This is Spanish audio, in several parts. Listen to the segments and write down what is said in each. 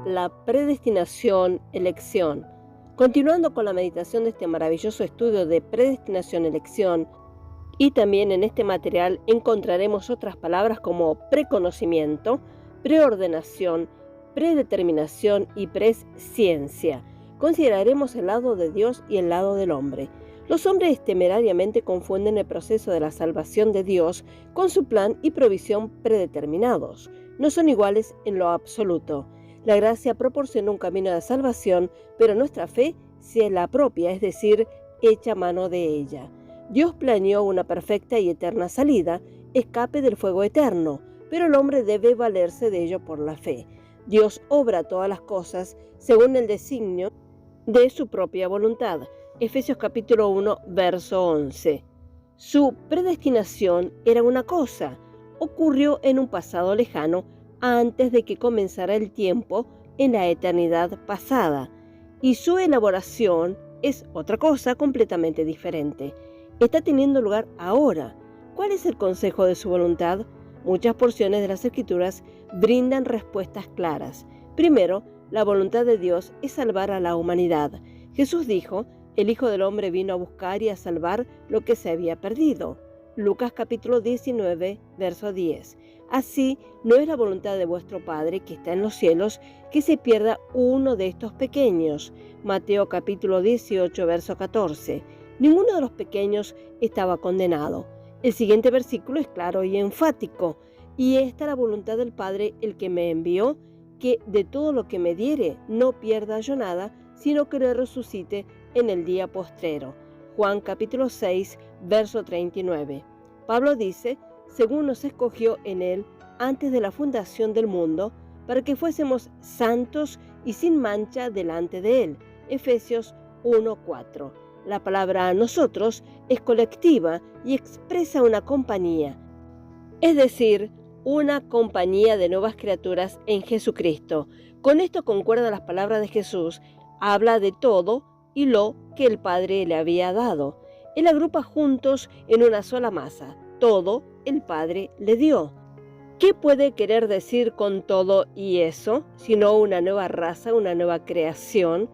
la predestinación, elección. Continuando con la meditación de este maravilloso estudio de predestinación, elección, y también en este material encontraremos otras palabras como preconocimiento, preordenación, predeterminación y presciencia. Consideraremos el lado de Dios y el lado del hombre. Los hombres temerariamente confunden el proceso de la salvación de Dios con su plan y provisión predeterminados. No son iguales en lo absoluto. La gracia proporciona un camino de salvación, pero nuestra fe se la apropia, es decir, echa mano de ella. Dios planeó una perfecta y eterna salida, escape del fuego eterno, pero el hombre debe valerse de ello por la fe. Dios obra todas las cosas según el designio de su propia voluntad. Efesios capítulo 1, verso 11. Su predestinación era una cosa, ocurrió en un pasado lejano, antes de que comenzara el tiempo en la eternidad pasada, y su elaboración es otra cosa completamente diferente. Está teniendo lugar ahora. ¿Cuál es el consejo de su voluntad? Muchas porciones de las Escrituras brindan respuestas claras. Primero, la voluntad de Dios es salvar a la humanidad. Jesús dijo, el Hijo del Hombre vino a buscar y a salvar lo que se había perdido. Lucas capítulo 19, verso 10. Así, no es la voluntad de vuestro Padre que está en los cielos que se pierda uno de estos pequeños. Mateo capítulo 18, verso 14. Ninguno de los pequeños estaba condenado. El siguiente versículo es claro y enfático. Y esta es la voluntad del Padre, el que me envió, que de todo lo que me diere no pierda yo nada, sino que lo resucite en el día postrero. Juan capítulo 6, verso 39. Pablo dice, según nos escogió en él antes de la fundación del mundo, para que fuésemos santos y sin mancha delante de él. Efesios 1:4. La palabra nosotros es colectiva y expresa una compañía, es decir, una compañía de nuevas criaturas en Jesucristo. Con esto concuerdan las palabras de Jesús, habla de todo y lo que el Padre le había dado. Él agrupa juntos en una sola masa, todo el Padre le dio. ¿Qué puede querer decir con todo y eso, sino una nueva raza, una nueva creación?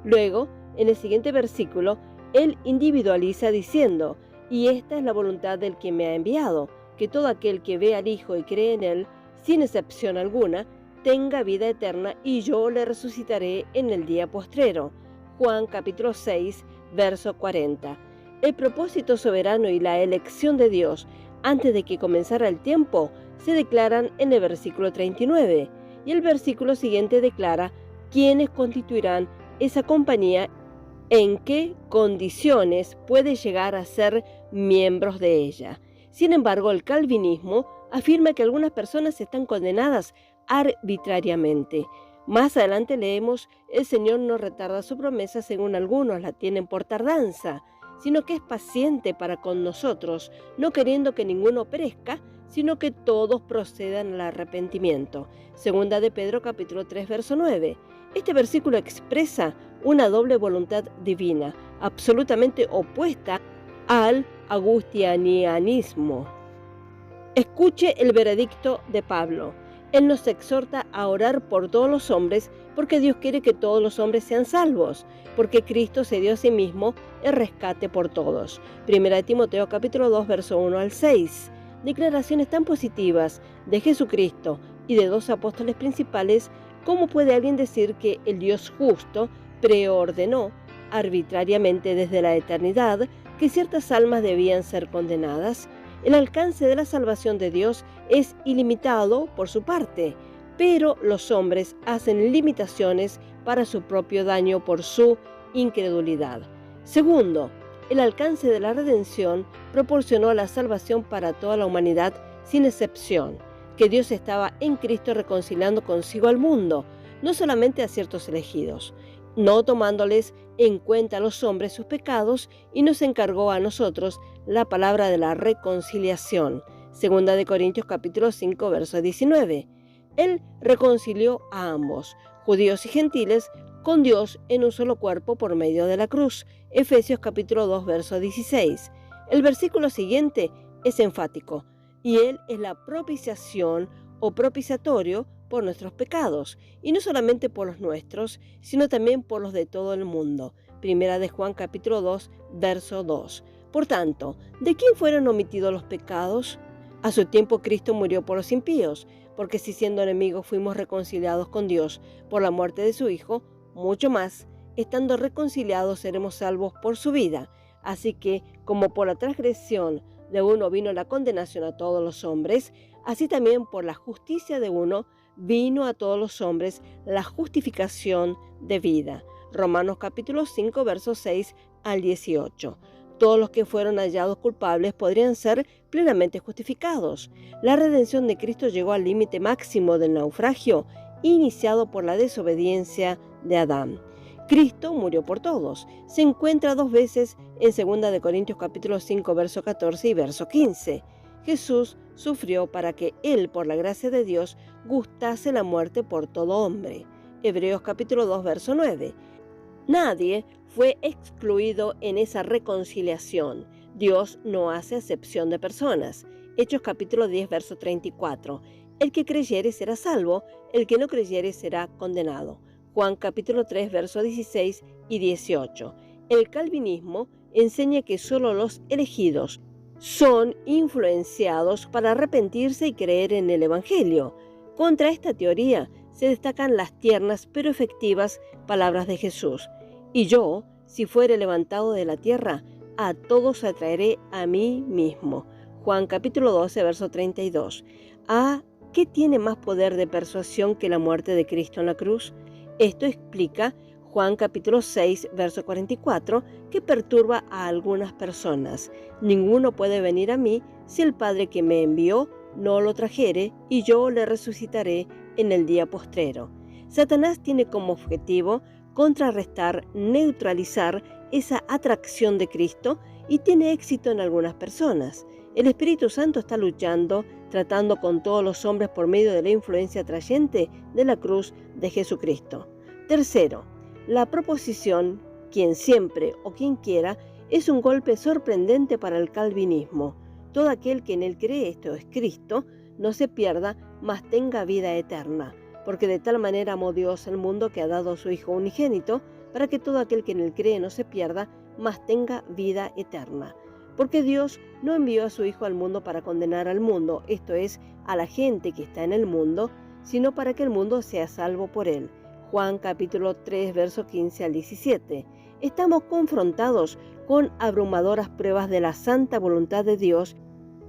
Luego, en el siguiente versículo, él individualiza diciendo, y esta es la voluntad del que me ha enviado, que todo aquel que ve al Hijo y cree en él, sin excepción alguna, tenga vida eterna y yo le resucitaré en el día postrero. Juan capítulo 6, verso 40. El propósito soberano y la elección de Dios antes de que comenzara el tiempo se declaran en el versículo 39 y el versículo siguiente declara quiénes constituirán esa compañía, en qué condiciones puede llegar a ser miembros de ella. Sin embargo, el calvinismo afirma que algunas personas están condenadas arbitrariamente. Más adelante leemos, el Señor no retarda su promesa según algunos la tienen por tardanza, sino que es paciente para con nosotros, no queriendo que ninguno perezca, sino que todos procedan al arrepentimiento. Segunda de Pedro capítulo 3, verso 9. Este versículo expresa una doble voluntad divina, absolutamente opuesta al agustinianismo. Escuche el veredicto de Pablo. Él nos exhorta a orar por todos los hombres, porque Dios quiere que todos los hombres sean salvos, porque Cristo se dio a sí mismo el rescate por todos. Primera de Timoteo capítulo 2, verso 1 al 6. Declaraciones tan positivas de Jesucristo y de dos apóstoles principales. ¿Cómo puede alguien decir que el Dios justo preordenó arbitrariamente desde la eternidad que ciertas almas debían ser condenadas? El alcance de la salvación de Dios es ilimitado por su parte, pero los hombres hacen limitaciones para su propio daño por su incredulidad. Segundo, el alcance de la redención proporcionó la salvación para toda la humanidad sin excepción, que Dios estaba en Cristo reconciliando consigo al mundo, no solamente a ciertos elegidos, no tomándoles en cuenta a los hombres sus pecados, y nos encargó a nosotros la palabra de la reconciliación. Segunda de Corintios capítulo 5, verso 19. Él reconcilió a ambos, judíos y gentiles, con Dios en un solo cuerpo por medio de la cruz. Efesios capítulo 2, verso 16. El versículo siguiente es enfático, y Él es la propiciación o propiciatorio por nuestros pecados, y no solamente por los nuestros, sino también por los de todo el mundo. Primera de Juan capítulo 2, verso 2. Por tanto, ¿de quién fueron omitidos los pecados? A su tiempo Cristo murió por los impíos, porque si siendo enemigos fuimos reconciliados con Dios por la muerte de su Hijo, mucho más, estando reconciliados seremos salvos por su vida. Así que, como por la transgresión de uno vino la condenación a todos los hombres, así también por la justicia de uno vino a todos los hombres la justificación de vida. Romanos capítulo 5, versos 6 al 18. Todos los que fueron hallados culpables podrían ser plenamente justificados. La redención de Cristo llegó al límite máximo del naufragio iniciado por la desobediencia de Adán. Cristo murió por todos. Se encuentra 2 veces en 2 de Corintios capítulo 5, verso 14 y verso 15. Jesús sufrió para que Él, por la gracia de Dios, gustase la muerte por todo hombre. Hebreos capítulo 2, verso 9. Nadie fue excluido en esa reconciliación. Dios no hace acepción de personas. Hechos capítulo 10, verso 34. El que creyere será salvo, el que no creyere será condenado. Juan capítulo 3, verso 16 y 18. El calvinismo enseña que solo los elegidos son influenciados para arrepentirse y creer en el Evangelio. Contra esta teoría se destacan las tiernas pero efectivas palabras de Jesús. Y yo, si fuere levantado de la tierra, a todos atraeré a mí mismo. Juan capítulo 12, verso 32. ¿Qué tiene más poder de persuasión que la muerte de Cristo en la cruz? Esto explica Juan capítulo 6, verso 44, que perturba a algunas personas. Ninguno puede venir a mí si el Padre que me envió no lo trajere, y yo le resucitaré en el día postrero. Satanás tiene como objetivo contrarrestar, neutralizar esa atracción de Cristo y tiene éxito en algunas personas. El Espíritu Santo está luchando, tratando con todos los hombres por medio de la influencia atrayente de la cruz de Jesucristo. Tercero, la proposición, quien siempre o quien quiera, es un golpe sorprendente para el calvinismo. Todo aquel que en él cree, esto es Cristo, no se pierda, mas tenga vida eterna. Porque de tal manera amó Dios al mundo que ha dado a su Hijo unigénito, para que todo aquel que en él cree no se pierda, mas tenga vida eterna. Porque Dios no envió a su Hijo al mundo para condenar al mundo, esto es, a la gente que está en el mundo, sino para que el mundo sea salvo por él. Juan capítulo 3, verso 15 al 17. Estamos confrontados con abrumadoras pruebas de la santa voluntad de Dios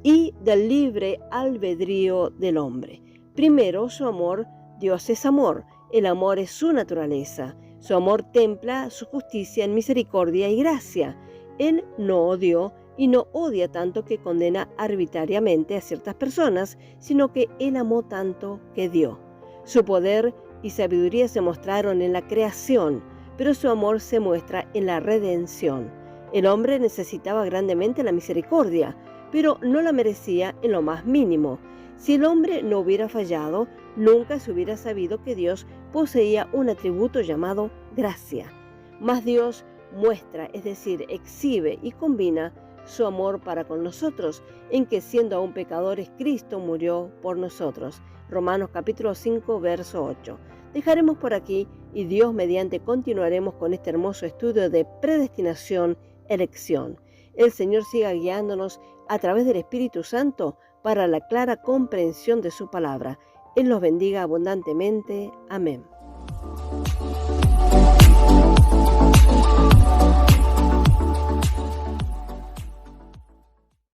y del libre albedrío del hombre. Primero, su amor. Dios es amor, el amor es su naturaleza. Su amor templa su justicia en misericordia y gracia. Él no odió y no odia tanto que condena arbitrariamente a ciertas personas, sino que Él amó tanto que dio. Su poder y sabiduría se mostraron en la creación, pero su amor se muestra en la redención. El hombre necesitaba grandemente la misericordia, pero no la merecía en lo más mínimo. Si el hombre no hubiera fallado, nunca se hubiera sabido que Dios poseía un atributo llamado gracia. Mas Dios muestra, es decir, exhibe y combina su amor para con nosotros, en que siendo aún pecadores, Cristo murió por nosotros. Romanos capítulo 5, verso 8. Dejaremos por aquí y Dios mediante continuaremos con este hermoso estudio de predestinación, elección. El Señor siga guiándonos a través del Espíritu Santo para la clara comprensión de su palabra. Él los bendiga abundantemente. Amén.